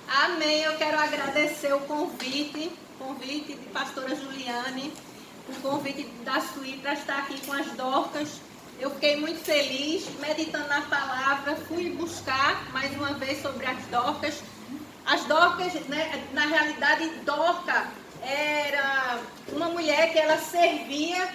Amém. Eu quero agradecer o convite de pastora Juliane, o convite da Suí para estar aqui com as Dorcas. Eu fiquei muito feliz, meditando na palavra, fui buscar mais uma vez sobre as Dorcas. As Dorcas, né, na realidade, Dorca era uma mulher que ela servia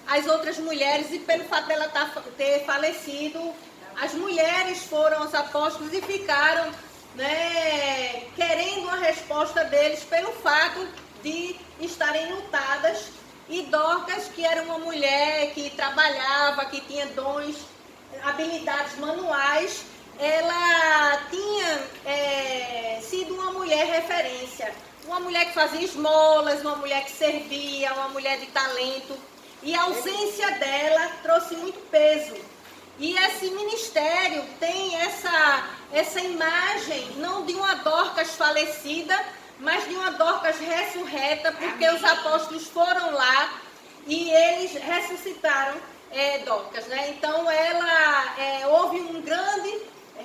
as outras mulheres e pelo fato dela ter falecido, as mulheres foram aos apóstolos e ficaram, né, querendo uma resposta deles pelo fato de estarem lutadas. E Dorcas, que era uma mulher que trabalhava, que tinha dons, habilidades manuais, ela tinha sido uma mulher referência. Uma mulher que fazia esmolas, uma mulher que servia, uma mulher de talento. E a ausência dela trouxe muito peso. E esse ministério tem essa imagem, não de uma Dorcas falecida, mas de uma Dorcas ressurreta, porque os apóstolos foram lá e eles ressuscitaram Dorcas, né? Então houve um grande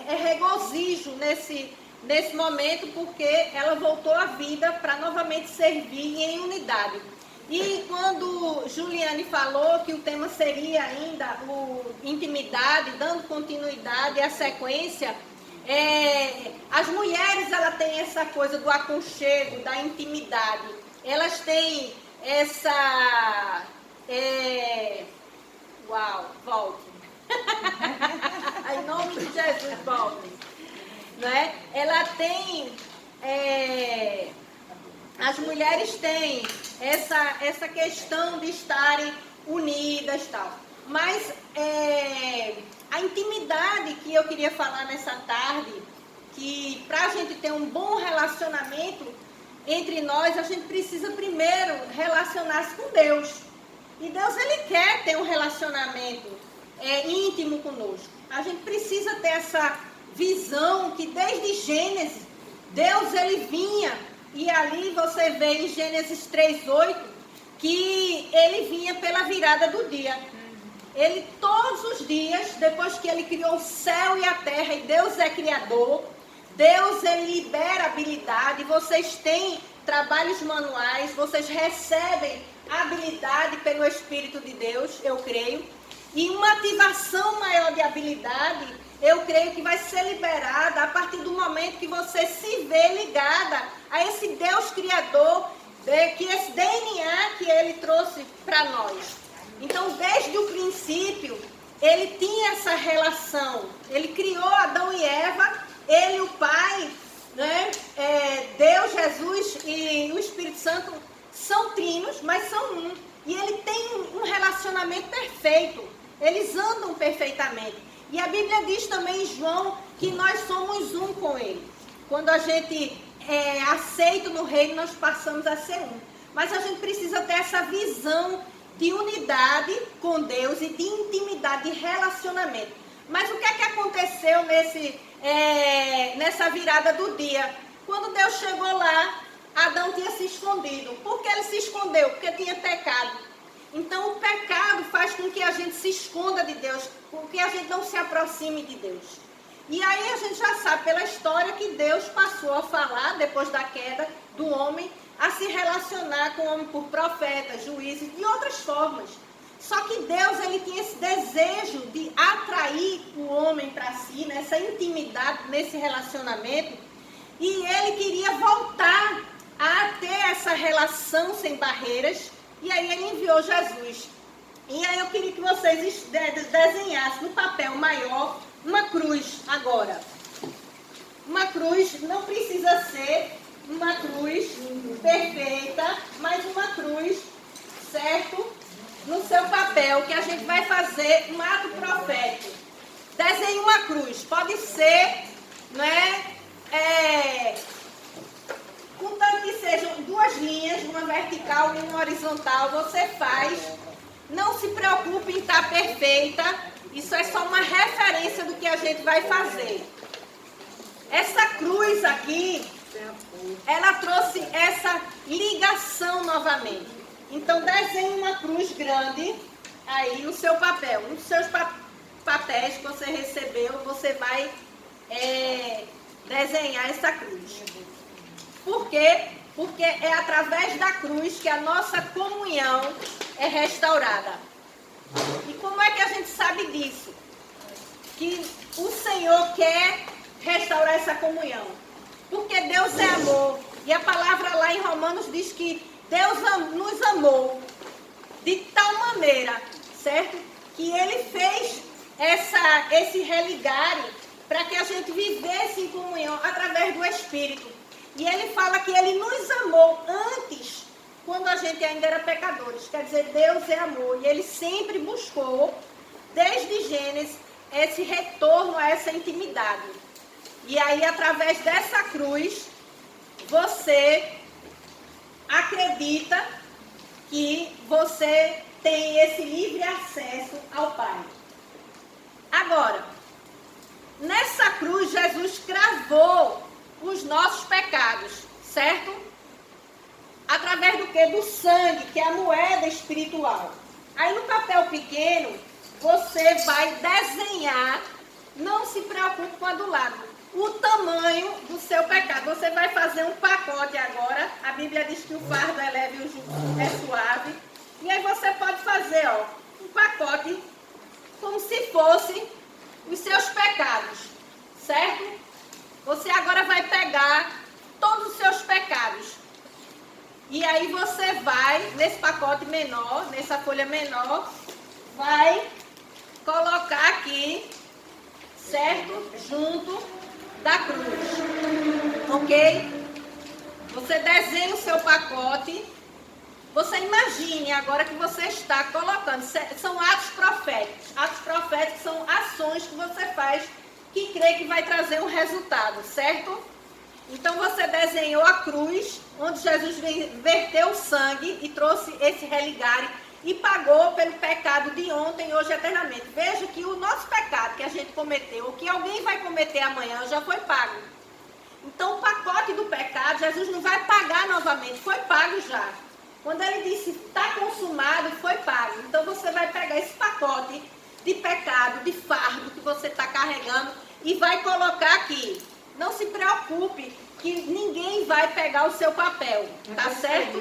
regozijo nesse momento, porque ela voltou à vida para novamente servir em unidade. E quando Juliane falou que o tema seria ainda intimidade, dando continuidade à sequência, as mulheres, ela tem essa coisa do aconchego, da intimidade. Elas têm essa... volte. Em nome de Jesus, volte. Né? Ela tem... as mulheres têm essa questão de estarem unidas e tal. Mas a intimidade que eu queria falar nessa tarde, que para a gente ter um bom relacionamento entre nós, a gente precisa primeiro relacionar-se com Deus. E Deus, Ele quer ter um relacionamento íntimo conosco. A gente precisa ter essa visão que desde Gênesis, Deus, Ele vinha. E ali você vê em Gênesis 3:8 que ele vinha pela virada do dia. Ele todos os dias, depois que ele criou o céu e a terra, e Deus é criador, Deus ele libera habilidade, vocês têm trabalhos manuais, vocês recebem habilidade pelo Espírito de Deus, eu creio. E uma ativação maior de habilidade, eu creio que vai ser liberada a partir do momento que você se vê ligada a esse Deus Criador, que esse DNA que Ele trouxe para nós. Então, desde o princípio, Ele tinha essa relação. Ele criou Adão e Eva, Ele, o Pai, né? Deus, Jesus e o Espírito Santo são trinos, mas são um. E Ele tem um relacionamento perfeito. Eles andam perfeitamente. E a Bíblia diz também em João que nós somos um com Ele. Quando a gente é aceito no reino, nós passamos a ser um. Mas a gente precisa ter essa visão de unidade com Deus e de intimidade, de relacionamento. Mas o que é que aconteceu nessa virada do dia? Quando Deus chegou lá, Adão tinha se escondido. Por que ele se escondeu? Porque tinha pecado. Então o pecado faz com que a gente se esconda de Deus, com que a gente não se aproxime de Deus. E aí a gente já sabe pela história que Deus passou a falar, depois da queda do homem, a se relacionar com o homem por profetas, juízes, de outras formas. Só que Deus, ele tinha esse desejo de atrair o homem para si, nessa intimidade, nesse relacionamento. E ele queria voltar a ter essa relação sem barreiras. E aí ele enviou Jesus. E aí eu queria que vocês desenhassem no papel maior uma cruz agora. Uma cruz não precisa ser uma cruz perfeita, mas uma cruz, certo? No seu papel, que a gente vai fazer um ato profético. Desenhe uma cruz. Pode ser, né? Contanto que sejam duas linhas, uma vertical e uma horizontal, você faz. Não se preocupe em estar perfeita. Isso é só uma referência do que a gente vai fazer. Essa cruz aqui, ela trouxe essa ligação novamente. Então, desenhe uma cruz grande aí no seu papel. Nos seus papéis que você recebeu, você vai desenhar essa cruz. Por quê? Porque é através da cruz que a nossa comunhão é restaurada. E como é que a gente sabe disso? Que o Senhor quer restaurar essa comunhão. Porque Deus é amor. E a palavra lá em Romanos diz que Deus nos amou de tal maneira, certo? Que Ele fez esse religare para que a gente vivesse em comunhão através do Espírito. E Ele fala que Ele nos amou antes, quando a gente ainda era pecadores. Quer dizer, Deus é amor. E Ele sempre buscou, desde Gênesis, esse retorno a essa intimidade. E aí, através dessa cruz, você acredita que você tem esse livre acesso ao Pai. Agora, nessa cruz, Jesus cravou os nossos pecados, certo? Através do quê? Do sangue, que é a moeda espiritual. Aí no papel pequeno, você vai desenhar, não se preocupe com a do lado, o tamanho do seu pecado. Você vai fazer um pacote agora. A Bíblia diz que o fardo é leve e o jugo é suave. E aí você pode fazer, ó, um pacote como se fosse os seus pecados, certo? Você agora vai pegar todos os seus pecados. E aí você vai, nesse pacote menor, nessa folha menor, vai colocar aqui, certo? Junto da cruz, ok? Você desenha o seu pacote. Você imagine agora que você está colocando, são atos proféticos. Atos proféticos são ações que você faz que crê que vai trazer um resultado, certo? Então você desenhou a cruz, onde Jesus verteu o sangue e trouxe esse religare e pagou pelo pecado de ontem, hoje e eternamente. Veja que o nosso pecado que a gente cometeu, o que alguém vai cometer amanhã, já foi pago. Então o pacote do pecado, Jesus não vai pagar novamente, foi pago já. Quando ele disse, está consumado, foi pago. Então você vai pegar esse pacote de pecado, de fardo que você está carregando e vai colocar aqui. Não se preocupe que ninguém vai pegar o seu papel, tá certo?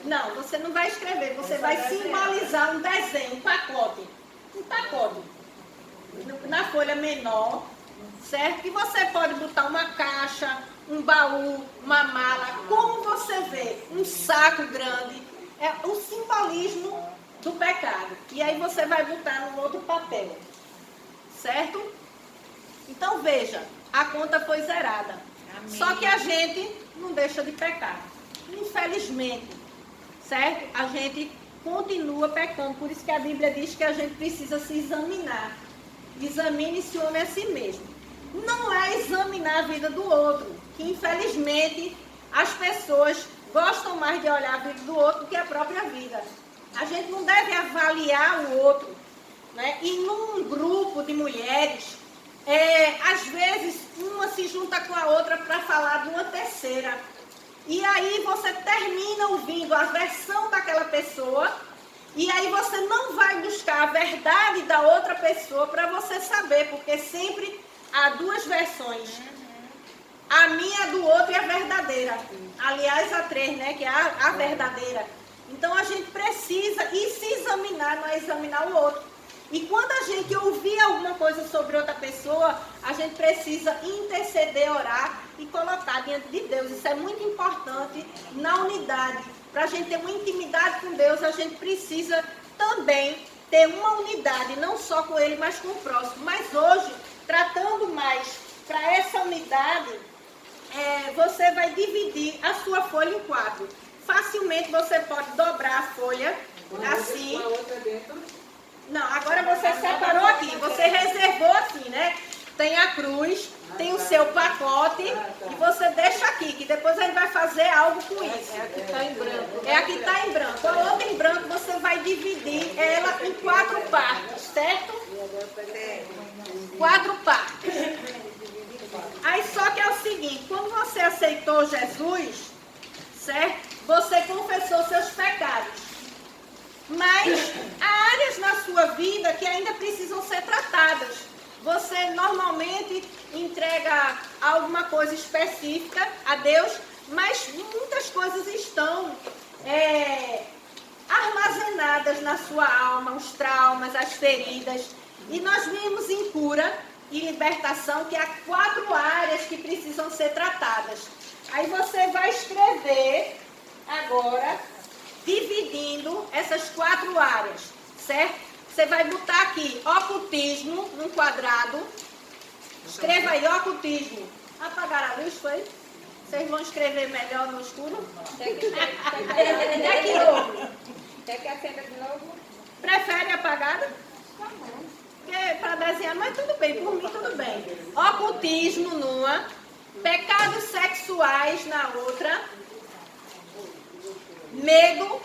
Não, você não vai escrever, você vai simbolizar um desenho, um pacote. Um pacote. Na folha menor, certo? E você pode botar uma caixa, um baú, uma mala, como você vê, um saco grande. É o simbolismo do pecado. E aí você vai botar num outro papel, certo? Então veja, a conta foi zerada. Amém. Só que a gente não deixa de pecar. Infelizmente, certo? A gente continua pecando. Por isso que a Bíblia diz que a gente precisa se examinar. Examine-se o homem a si mesmo. Não é examinar a vida do outro. Que infelizmente as pessoas gostam mais de olhar a vida do outro do que a própria vida. A gente não deve avaliar o outro, né? E num grupo de mulheres, às vezes uma se junta com a outra para falar de uma terceira. E aí você termina ouvindo a versão daquela pessoa e aí você não vai buscar a verdade da outra pessoa para você saber, porque sempre há duas versões. A minha, a do outro e a verdadeira. Aliás, a três, né? Que é a verdadeira. Então a gente precisa ir se examinar, não é examinar o outro. E quando a gente ouvir alguma coisa sobre outra pessoa, a gente precisa interceder, orar e colocar diante de Deus. Isso é muito importante na unidade. Para a gente ter uma intimidade com Deus, a gente precisa também ter uma unidade, não só com Ele, mas com o próximo. Mas hoje, tratando mais para essa unidade, você vai dividir a sua folha em 4. Facilmente você pode dobrar a folha assim. Não, agora você separou aqui, você reservou assim, né? Tem a cruz, tem o seu pacote e você deixa aqui, que depois a gente vai fazer algo com isso. É a que está em branco. É a que está em branco. A outra em branco você vai dividir ela em 4 partes, certo? 4 partes. Aí só que é o seguinte, quando você aceitou Jesus, certo? Você confessou seus pecados. Mas há áreas na sua vida que ainda precisam ser tratadas. Você normalmente entrega alguma coisa específica a Deus, mas muitas coisas estão armazenadas na sua alma, os traumas, as feridas. E nós vimos em cura e libertação que há 4 áreas que precisam ser tratadas. Aí você vai escrever agora, dividindo essas 4 áreas, certo? Você vai botar aqui ocultismo num quadrado. Escreva aí, ocultismo. Apagaram a luz, foi? Vocês vão escrever melhor no escuro? Quer que novo? Quer que acenda de novo? Prefere apagada? Para desenhar, mas tudo bem, por mim tudo bem. Ocultismo numa, pecados sexuais na outra, medo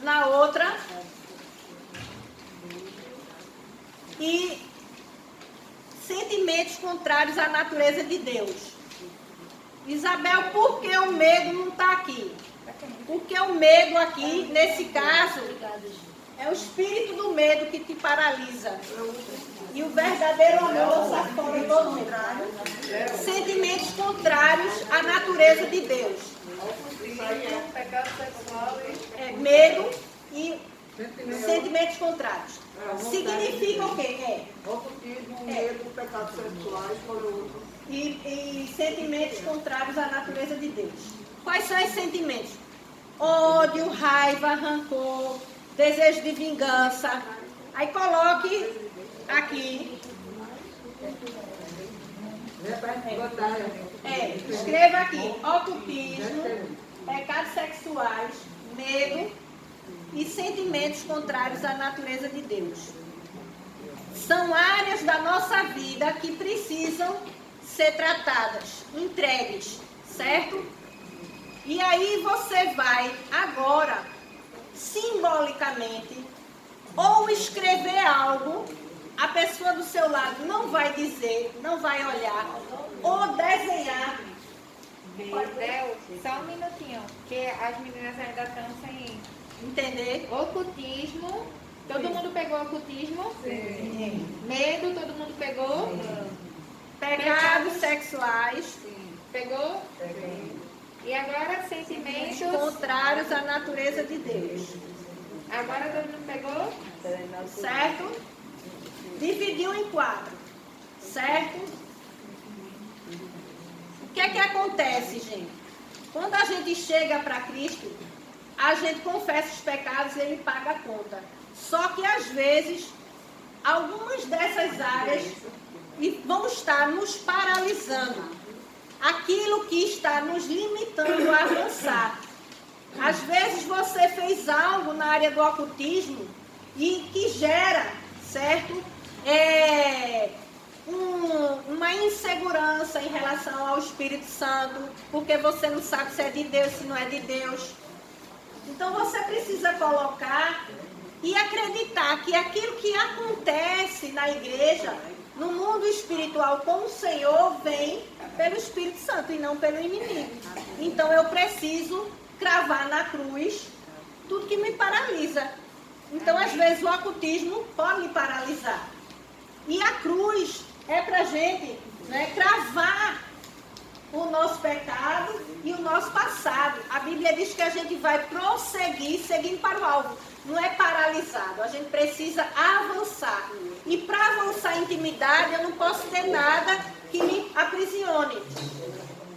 na outra e sentimentos contrários à natureza de Deus. Isabel, por que o medo não está aqui? Porque o medo aqui, nesse caso, é o espírito do medo que te paralisa. E o verdadeiro amor sai fora todo mundo. Sentimentos contrários à natureza de Deus. Medo e sentimentos contrários. Significa o quê? Ocultismo, medo, pecados sexuais, e sentimentos contrários à natureza de Deus. Quais são esses sentimentos? Ódio, raiva, rancor, desejo de vingança. Aí coloque aqui. Escreva aqui. Ocultismo, pecados sexuais, medo e sentimentos contrários à natureza de Deus. São áreas da nossa vida que precisam ser tratadas, entregues, certo? E aí você vai agora, simbolicamente, ou escrever algo, a pessoa do seu lado não vai dizer, não vai olhar, ou desenhar. Del, só um minutinho, que as meninas ainda estão sem Entender? ocultismo. Todo mundo pegou ocultismo? Sim. Medo, todo mundo pegou? Pecados sexuais. Sim. Pegou? Sim. E agora sentimentos Contrários à natureza de Deus. Agora todo mundo pegou? Certo? Dividiu em 4. Certo? O que é que acontece, gente? Quando a gente chega para Cristo, a gente confessa os pecados e Ele paga a conta. Só que às vezes, algumas dessas áreas vão estar nos paralisando. Aquilo que está nos limitando a avançar. Às vezes você fez algo na área do ocultismo e que gera, certo? Uma insegurança em relação ao Espírito Santo, porque você não sabe se é de Deus, se não é de Deus. Então você precisa colocar e acreditar que aquilo que acontece na igreja, no mundo espiritual com o Senhor, vem pelo Espírito Santo e não pelo inimigo. Então eu preciso cravar na cruz tudo que me paralisa. Então às vezes o ocultismo pode me paralisar. E a cruz é para a gente, cravar o nosso pecado e o nosso passado. A Bíblia diz que a gente vai prosseguir seguindo para o alvo. Não é paralisado, a gente precisa avançar. E para avançar em intimidade, eu não posso ter nada que me aprisione.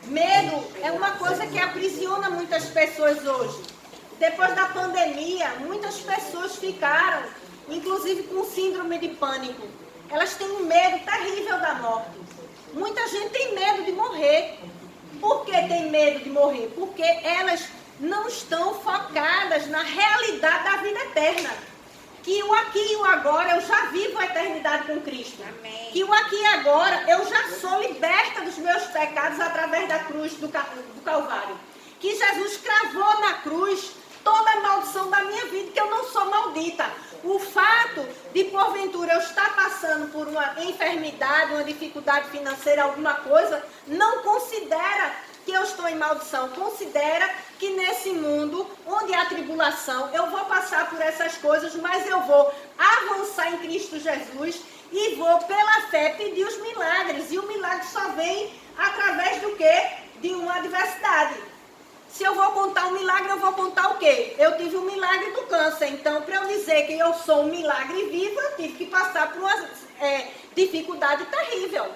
Medo é uma coisa que aprisiona muitas pessoas hoje. Depois da pandemia, muitas pessoas ficaram, inclusive com síndrome de pânico. Elas têm um medo terrível da morte. Muita gente tem medo de morrer. Por que tem medo de morrer? Porque elas não estão focadas na realidade da vida eterna. Que o aqui e o agora eu já vivo a eternidade com Cristo. Amém. Que o aqui e agora eu já sou liberta dos meus pecados através da cruz do Calvário. Que Jesus cravou na cruz toda a maldição da minha vida, que eu não sou maldita. O fato de, porventura, eu estar passando por uma enfermidade, uma dificuldade financeira, alguma coisa, não considera que eu estou em maldição. Considera que nesse mundo, onde há tribulação, eu vou passar por essas coisas, mas eu vou avançar em Cristo Jesus e vou pela fé pedir os milagres. E o milagre só vem através do quê? De uma adversidade. Se eu vou contar um milagre, eu vou contar o quê? Eu tive um milagre do câncer. Então, para eu dizer que eu sou um milagre vivo, eu tive que passar por uma dificuldade terrível.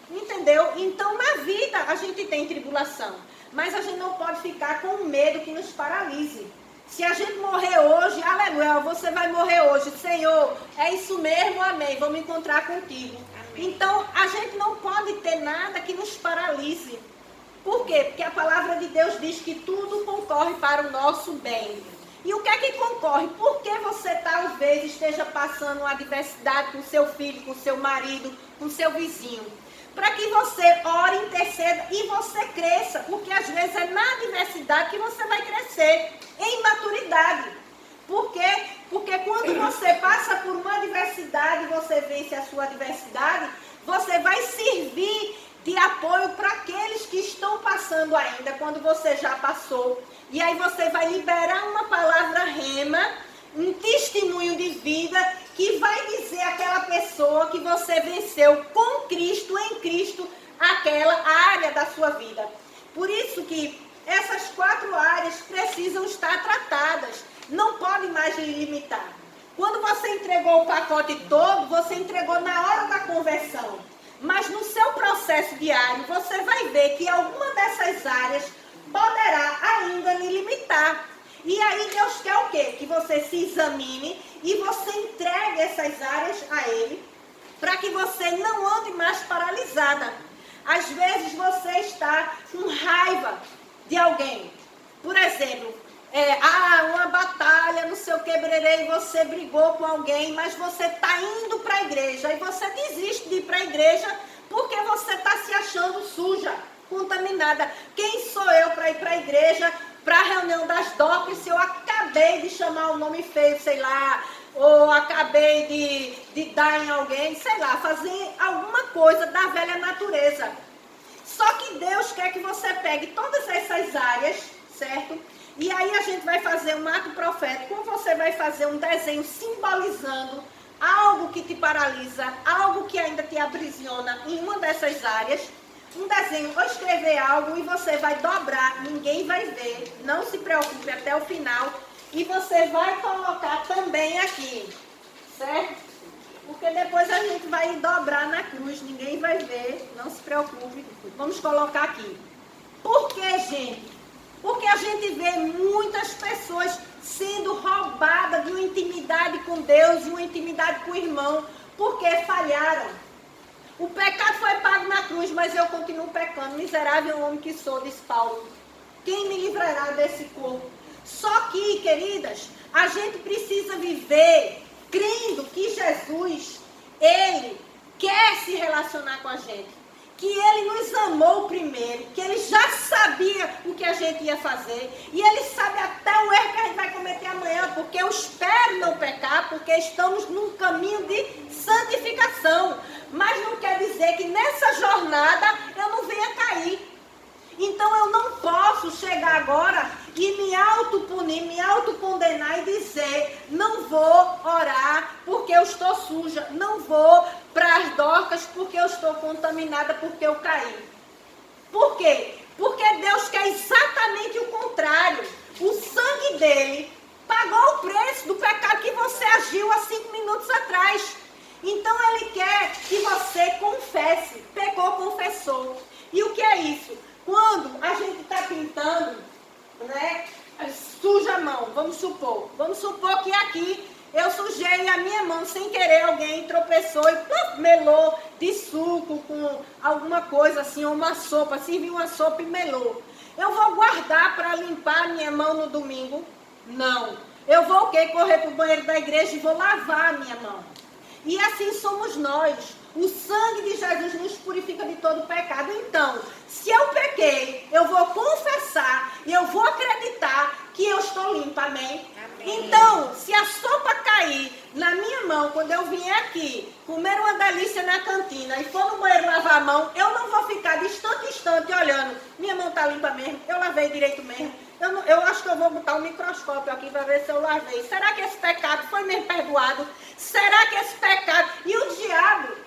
Entendeu? Então, na vida, a gente tem tribulação. Mas a gente não pode ficar com medo que nos paralise. Se a gente morrer hoje, aleluia, você vai morrer hoje. Senhor, é isso mesmo, amém. Vou me encontrar contigo. Amém. Então, a gente não pode ter nada que nos paralise. Por quê? Porque a palavra de Deus diz que tudo concorre para o nosso bem. E o que é que concorre? Por que você talvez esteja passando uma adversidade com seu filho, com seu marido, com seu vizinho? Para que você ore, interceda e você cresça. Porque às vezes é na adversidade que você vai crescer em maturidade. Por quê? Porque quando você passa por uma adversidade, você vence a sua adversidade, você vai servir de apoio para aqueles que estão passando ainda, quando você já passou. E aí você vai liberar uma palavra rema, um testemunho de vida, que vai dizer àquela pessoa que você venceu com Cristo, em Cristo, aquela área da sua vida. Por isso que essas 4 áreas precisam estar tratadas. Não pode mais lhe limitar. Quando você entregou o pacote todo, você entregou na hora da conversão. Mas no seu processo diário, você vai ver que alguma dessas áreas poderá ainda lhe limitar. E aí Deus quer o quê? Que você se examine e você entregue essas áreas a Ele, para que você não ande mais paralisada. Às vezes você está com raiva de alguém. Por exemplo, uma batalha, não sei o que, brerei, você brigou com alguém, mas você está indo para a igreja e você desiste de ir para a igreja porque você está se achando suja, contaminada. Quem sou eu para ir para a igreja, para a reunião das docas, se eu acabei de chamar um nome feio, sei lá, ou acabei de dar em alguém, sei lá, fazer alguma coisa da velha natureza. Só que Deus quer que você pegue todas essas áreas, certo? E aí a gente vai fazer um ato profético, ou você vai fazer um desenho simbolizando algo que te paralisa, algo que ainda te aprisiona em uma dessas áreas. Um desenho, ou escrever algo e você vai dobrar, ninguém vai ver, não se preocupe até o final. E você vai colocar também aqui, certo? Porque depois a gente vai dobrar na cruz, ninguém vai ver, não se preocupe. Vamos colocar aqui. Por que, gente? Porque a gente vê muitas pessoas sendo roubadas de uma intimidade com Deus, de uma intimidade com o irmão, porque falharam. O pecado foi pago na cruz, mas eu continuo pecando. Miserável homem que sou, diz Paulo. Quem me livrará desse corpo? Só que, queridas, a gente precisa viver crendo que Jesus, Ele quer se relacionar com a gente. Que Ele nos amou primeiro, que Ele já sabia o que a gente ia fazer. E Ele sabe até o erro que a gente vai cometer amanhã, porque eu espero não pecar, porque estamos num caminho de santificação. Mas não quer dizer que nessa jornada eu não venha cair. Então eu não posso chegar agora e me autopunir, me autocondenar e dizer, não vou orar porque eu estou suja, não vou para as docas porque eu estou contaminada, porque eu caí. Por quê? Porque Deus quer exatamente o contrário. O sangue dele pagou o preço do pecado que você agiu há 5 minutos atrás. Então ele quer que você confesse. Pecou, confessou. E o que é isso? Quando a gente está pintando, né, suja a mão, vamos supor que aqui eu sujei a minha mão sem querer, alguém tropeçou e melou de suco com alguma coisa assim, ou uma sopa, serviu uma sopa e melou. Eu vou guardar para limpar a minha mão no domingo? Não. Eu vou o quê? Correr para o banheiro da igreja e vou lavar a minha mão. E assim somos nós. O sangue de Jesus nos purifica de todo pecado. Então, se eu pequei, eu vou confessar e eu vou acreditar que eu estou limpa, amém? Amém? Então, se a sopa cair na minha mão, quando eu vier aqui, comer uma delícia na cantina e for no banheiro lavar a mão, eu não vou ficar de instante em instante olhando, minha mão está limpa mesmo, eu lavei direito mesmo. Eu acho que eu vou botar um microscópio aqui para ver se eu lavei. Será que esse pecado foi mesmo perdoado? Será que esse pecado... E o diabo...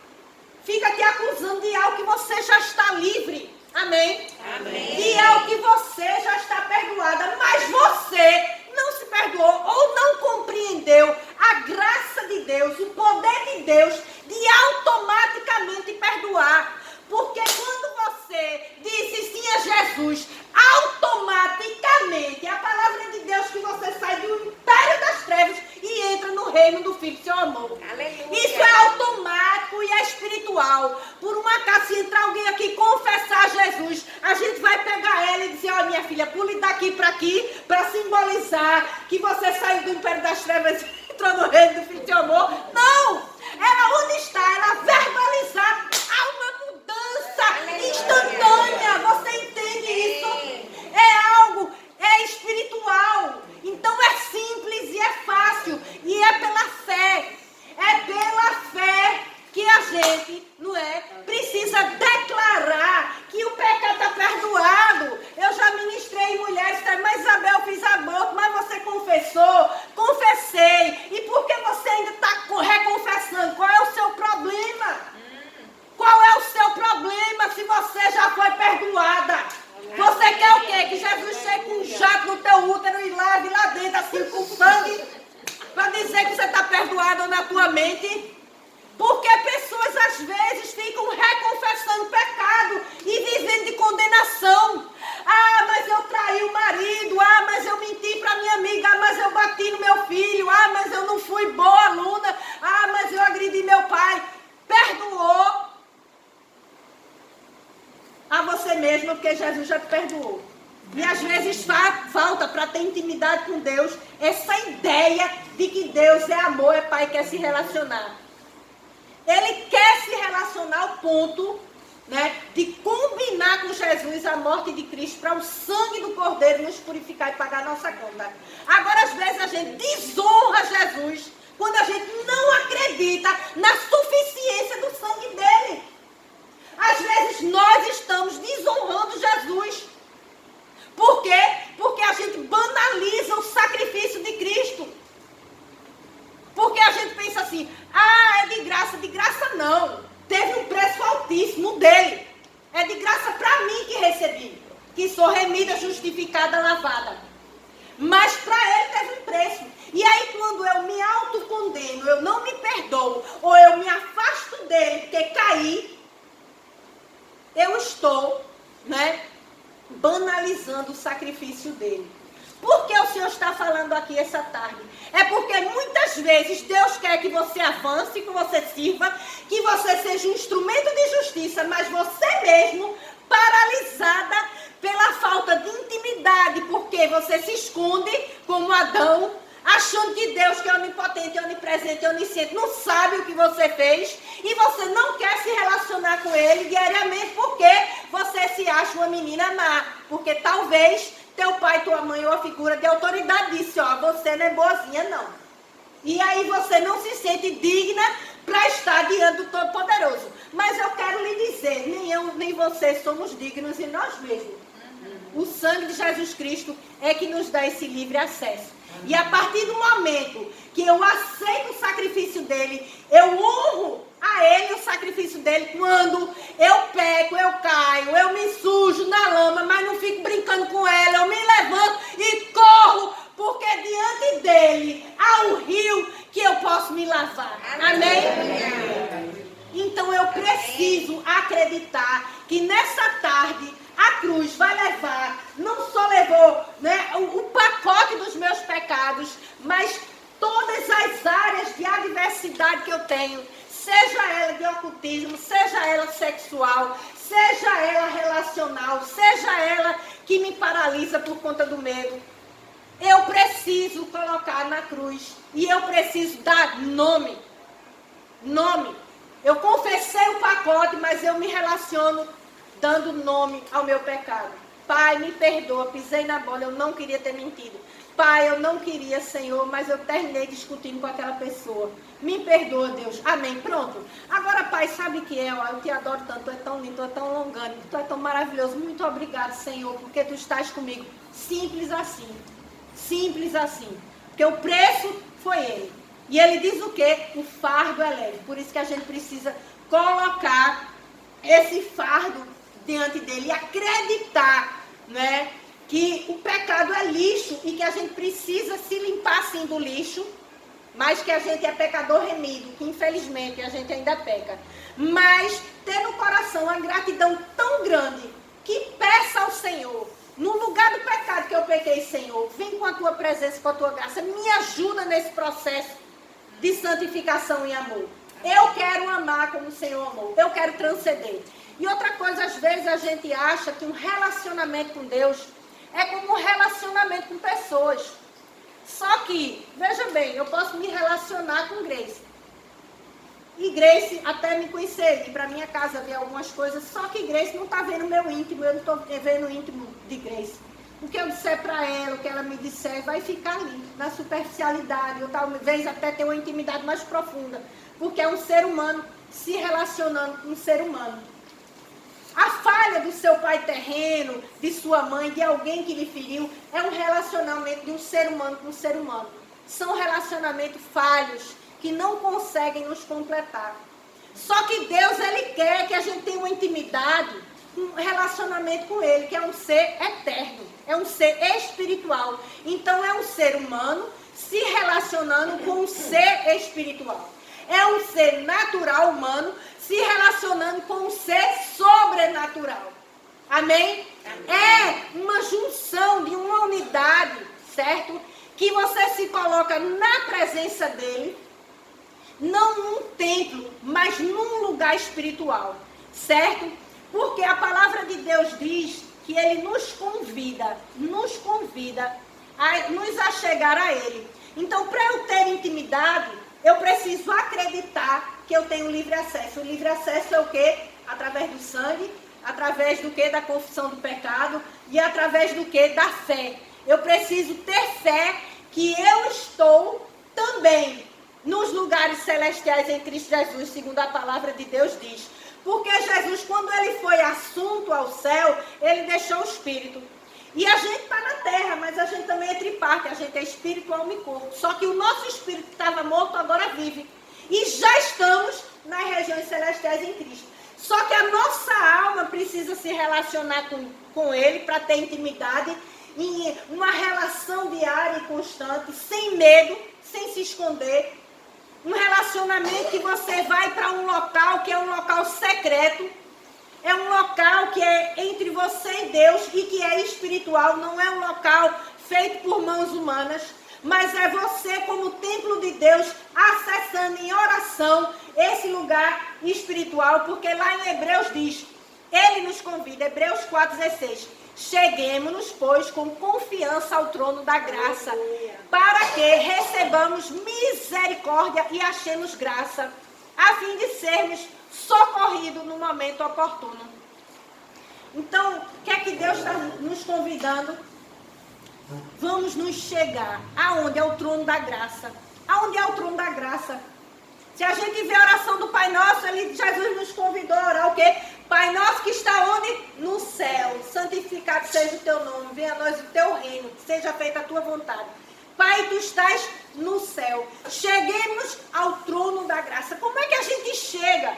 fica te acusando de algo que você já está livre. Amém? Amém. E é o que você já está perdoada, mas você não se perdoou ou não compreendeu a graça de Deus, o poder de Deus de automaticamente perdoar. Porque quando você disse sim a Jesus, automaticamente a palavra de Deus que você sai do império das trevas e entra no reino do Filho do seu amor. Aleluia. Isso é automático e é espiritual. Por um acaso, se entrar alguém aqui confessar Jesus, a gente vai pegar ela e dizer, ó, minha filha, pule daqui para simbolizar que você saiu do império das trevas e entrou no reino do Filho do seu amor. Não! Ela onde está? Ela verbalizar uma mudança instantânea. Você entende isso? É algo, é espiritual. Então é simples e é fácil. E é pela fé. É pela fé que a gente, não é, precisa declarar que o pecado está perdoado. Eu já ministrei mulheres, mas Isabel, fiz aborto, mas você confessou? Confessei. E por que você ainda está reconfessando? Qual é o seu problema? Qual é o seu problema se você já foi perdoada? Você quer o quê? Que Jesus chegue com um jato no teu útero e lave lá dentro assim com sangue para dizer que você está perdoado na tua mente? Porque pessoas às vezes ficam reconfessando pecado e vivendo de condenação. Ah, mas eu traí o marido. Ah, mas eu menti para minha amiga. Ah, mas eu bati no meu filho. Ah, mas eu não fui boa aluna. Ah, mas eu agredi meu pai. Perdoou a você mesmo, porque Jesus já te perdoou. E às vezes falta para ter intimidade com Deus essa ideia de que Deus é amor, é pai e quer se relacionar. Ele quer se relacionar ao ponto, né, de combinar com Jesus a morte de Cristo para o sangue do Cordeiro nos purificar e pagar a nossa conta. Agora, às vezes, a gente desonra Jesus quando a gente não acredita na suficiência do sangue dele. Às vezes, nós estamos desonrando Jesus. Por quê? Porque a gente banaliza o sacrifício de Cristo. Porque a gente pensa assim, ah, é de graça não. Teve um preço altíssimo dele. É de graça para mim que recebi. Que sou remida, justificada, lavada. Mas para ele teve um preço. E aí quando eu me autocondeno, eu não me perdoo, ou eu me afasto dele porque caí, eu estou, né, banalizando o sacrifício dele. Por que o Senhor está falando aqui essa tarde? É porque muitas vezes Deus quer que você avance, que você sirva, que você seja um instrumento de justiça, mas você mesmo, paralisada pela falta de intimidade, porque você se esconde como Adão, achando que Deus, que é onipotente, onipresente, onisciente, não sabe o que você fez, e você não quer se relacionar com ele diariamente, porque você se acha uma menina má, porque talvez teu pai, tua mãe ou a figura de autoridade disse, ó, você não é boazinha não. E aí você não se sente digna para estar diante do Todo-Poderoso. Mas eu quero lhe dizer, nem eu nem você somos dignos em nós mesmos. O sangue de Jesus Cristo é que nos dá esse livre acesso. E a partir do momento que eu aceito o sacrifício dele, eu honro a ele o sacrifício dele. Quando eu peco, eu caio, eu me sujo na lama, mas não fico brincando com ela, eu me levanto e corro, porque diante dele há um rio que eu posso me lavar. Amém? Então eu preciso acreditar que nessa tarde a cruz vai levar, não só levou, né, o pacote dos meus pecados, mas todas as áreas de adversidade que eu tenho, seja ela de ocultismo, seja ela sexual, seja ela relacional, seja ela que me paralisa por conta do medo. Eu preciso colocar na cruz e eu preciso dar nome. Nome. Eu confessei o pacote, mas eu me relaciono dando nome ao meu pecado. Pai, me perdoa, pisei na bola, eu não queria ter mentido. Pai, eu não queria, Senhor, mas eu terminei discutindo com aquela pessoa. Me perdoa, Deus. Amém. Pronto. Agora, Pai, sabe o que é? Eu te adoro tanto, tu é tão lindo, tu é tão longânimo, tu é tão maravilhoso. Muito obrigado, Senhor, porque tu estás comigo. Simples assim. Simples assim. Porque o preço foi ele. E ele diz o quê? O fardo é leve. Por isso que a gente precisa colocar esse fardo diante dele e acreditar, né, que o pecado é lixo e que a gente precisa se limpar sim do lixo, mas que a gente é pecador remido, que infelizmente a gente ainda peca. Mas ter no coração a gratidão tão grande que peça ao Senhor, no lugar do pecado que eu pequei, Senhor, vem com a tua presença, com a tua graça, me ajuda nesse processo de santificação e amor. Eu quero amar como o Senhor amou, eu quero transcender. E outra coisa, às vezes a gente acha que um relacionamento com Deus é como um relacionamento com pessoas. Só que, veja bem, eu posso me relacionar com Grace. E Grace até me conhecer, ir para minha casa ver algumas coisas, só que Grace não está vendo o meu íntimo, eu não estou vendo o íntimo de Grace. O que eu disser para ela, o que ela me disser, vai ficar ali, na superficialidade, ou talvez até ter uma intimidade mais profunda, porque é um ser humano se relacionando com um ser humano. A falha do seu pai terreno, de sua mãe, de alguém que lhe feriu, é um relacionamento de um ser humano com um ser humano. São relacionamentos falhos, que não conseguem nos completar. Só que Deus, Ele quer que a gente tenha uma intimidade, um relacionamento com Ele, que é um ser eterno, é um ser espiritual. Então é um ser humano se relacionando com um ser espiritual. É um ser natural humano se relacionando com um ser sobrenatural. Amém? É uma junção de uma unidade, certo? Que você se coloca na presença dele, não num templo, mas num lugar espiritual, certo? Porque a palavra de Deus diz que ele nos convida a nos achegar a ele. Então, para eu ter intimidade, eu preciso acreditar que eu tenho livre acesso. O livre acesso é o quê? Através do sangue, através do quê? Da confissão do pecado e através do quê? Da fé. Eu preciso ter fé que eu estou também nos lugares celestiais em Cristo Jesus, segundo a palavra de Deus diz. Porque Jesus, quando ele foi assunto ao céu, ele deixou o Espírito. E a gente está na terra, mas a gente também é triparte, a gente é espírito, alma e corpo. Só que o nosso espírito que estava morto agora vive. E já estamos nas regiões celestiais em Cristo. Só que a nossa alma precisa se relacionar com ele para ter intimidade, em uma relação diária e constante, sem medo, sem se esconder. Um relacionamento que você vai para um local que é um local secreto. É um local que é entre você e Deus e que é espiritual. Não é um local feito por mãos humanas. Mas é você como templo de Deus acessando em oração esse lugar espiritual. Porque lá em Hebreus diz, ele nos convida, Hebreus 4,16. Cheguemos-nos, pois, com confiança ao trono da graça, para que recebamos misericórdia e achemos graça, a fim de sermos socorridos no momento oportuno. Então, o que é que Deus está nos convidando? Vamos nos chegar aonde é o trono da graça. Aonde é o trono da graça? Se a gente vê a oração do Pai Nosso, Jesus nos convidou a orar o quê? Pai Nosso que está onde? No céu. Santificado seja o teu nome. Venha a nós o teu reino. Seja feita a tua vontade. Pai, tu estás no céu. Cheguemos ao trono da graça. Como é que a gente chega?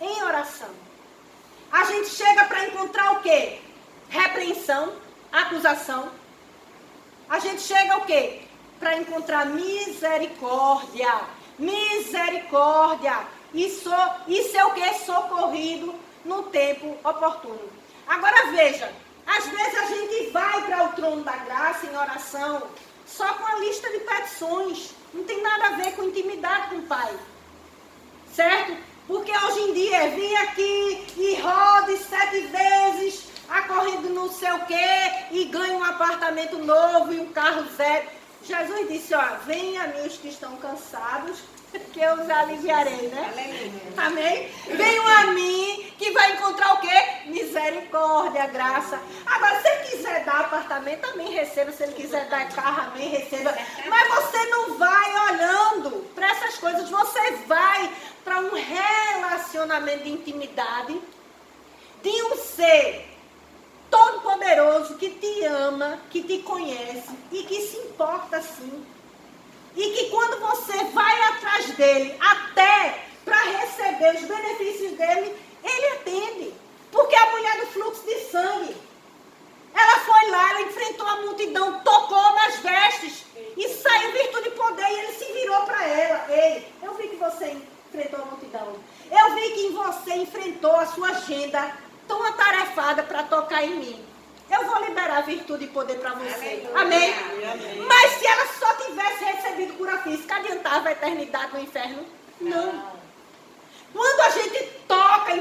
Em oração. A gente chega para encontrar o quê? Repreensão, acusação. A gente chega o quê? Para encontrar misericórdia. Misericórdia. Isso é o que? Socorrido no tempo oportuno. Agora veja, às vezes a gente vai para o trono da graça em oração só com a lista de petições. Não tem nada a ver com intimidade com o Pai. Certo? Porque hoje em dia vem aqui e rode 7 vezes, acorrendo não sei o quê, e ganha um apartamento novo e um carro zero. Jesus disse, ó, venha a mim os que estão cansados, que eu os aliviarei, né? Aleluia. Amém? Venham a mim, que vai encontrar o quê? Misericórdia, graça. Agora, se ele quiser dar apartamento, também receba. Se ele quiser dar carro, também receba. Mas você não vai olhando para essas coisas. Você vai para um relacionamento de intimidade de um ser todo-poderoso que te ama, que te conhece e que se importa sim. E que quando você vai atrás dele, até para receber os benefícios dele, ele atende. Porque a mulher do fluxo de sangue, ela foi lá, ela enfrentou a multidão, tocou nas vestes e saiu virtude e poder. E ele se virou para ela. Ei, eu vi que você enfrentou a multidão. Eu vi que você enfrentou a sua agenda tão atarefada para tocar em mim. Eu vou liberar virtude e poder para você. Amém? Amém? Mas se ela só tivesse recebido cura física, adiantava a eternidade no inferno? Não. Quando a gente toca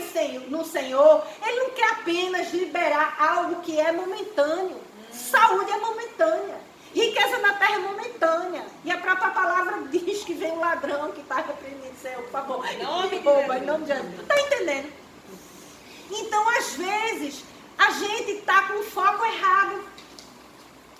no Senhor, Ele não quer apenas liberar algo que é momentâneo. Saúde é momentânea. Riqueza na terra é momentânea. E a própria palavra diz que vem um ladrão que está repreendido, Senhor, por favor. Não me rouba, em nome de Jesus. Está entendendo? Então, às vezes, a gente está com o foco errado.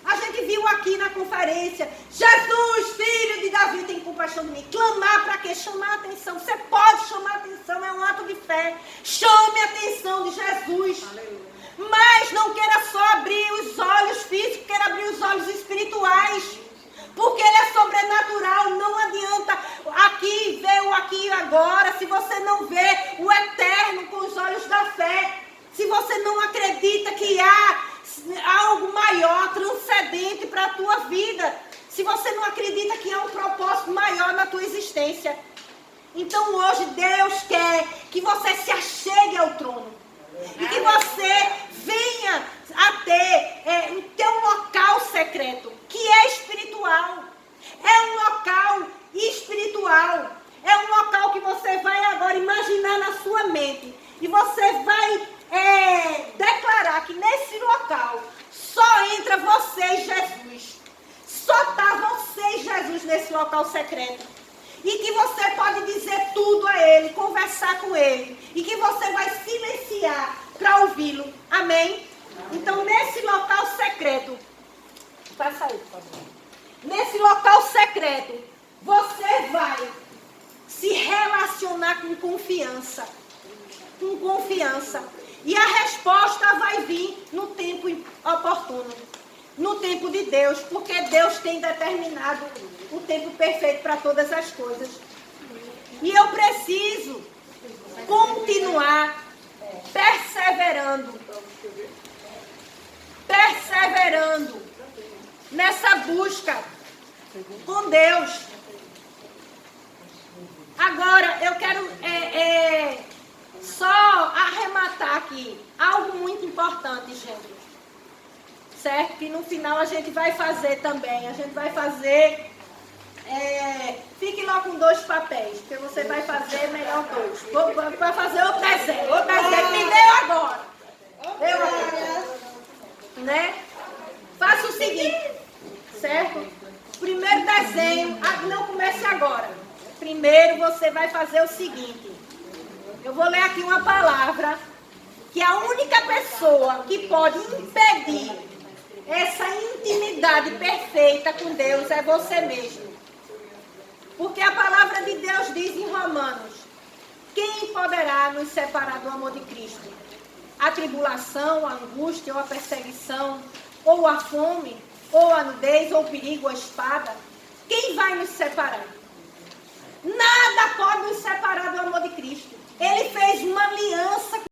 A gente viu aqui na conferência, Jesus, filho de Davi, tem compaixão de mim. Clamar para quê? Chamar a atenção. Você pode chamar a atenção, é um ato de fé. Chame a atenção de Jesus. Aleluia. Mas não queira só abrir os olhos físicos, queira abrir os olhos espirituais. Porque Ele é sobrenatural, não adianta aqui ver o aqui e agora, se você não vê o eterno com os olhos da fé. Se você não acredita que há algo maior, transcendente para a tua vida. Se você não acredita que há um propósito maior na tua existência. Então hoje Deus quer que você se achegue ao trono. E que você venha a ter um local secreto, que é espiritual. É um local espiritual. É um local que você vai agora imaginar na sua mente. E você vai declarar que nesse local só entra você e Jesus. Só está você e Jesus nesse local secreto. E que você pode dizer tudo a Ele, conversar com Ele. E que você vai silenciar para ouvi-lo. Amém? Então, nesse local secreto, passa aí, por favor. Nesse local secreto, você vai se relacionar com confiança. Com confiança. E a resposta vai vir no tempo oportuno. No tempo de Deus. Porque Deus tem determinado o tempo perfeito para todas as coisas. E eu preciso continuar perseverando. Perseverando nessa busca com Deus. Agora, eu quero só arrematar aqui algo muito importante, gente. Certo? Que no final a gente vai fazer também. A gente vai fazer... fique lá com 2 papéis, porque você vai fazer melhor 2. Vai fazer outro desenho. Outro desenho me deu agora. Deu agora. Né? Faça o seguinte. Certo? Primeiro desenho. Não comece agora. Primeiro você vai fazer o seguinte. Eu vou ler aqui uma palavra que a única pessoa que pode impedir essa intimidade perfeita com Deus é você mesmo. Porque a palavra de Deus diz em Romanos: quem poderá nos separar do amor de Cristo? A tribulação, a angústia, ou a perseguição, ou a fome, ou a nudez, ou o perigo, ou a espada? Quem vai nos separar? Nada pode nos separar do amor de Cristo. Ele fez uma aliança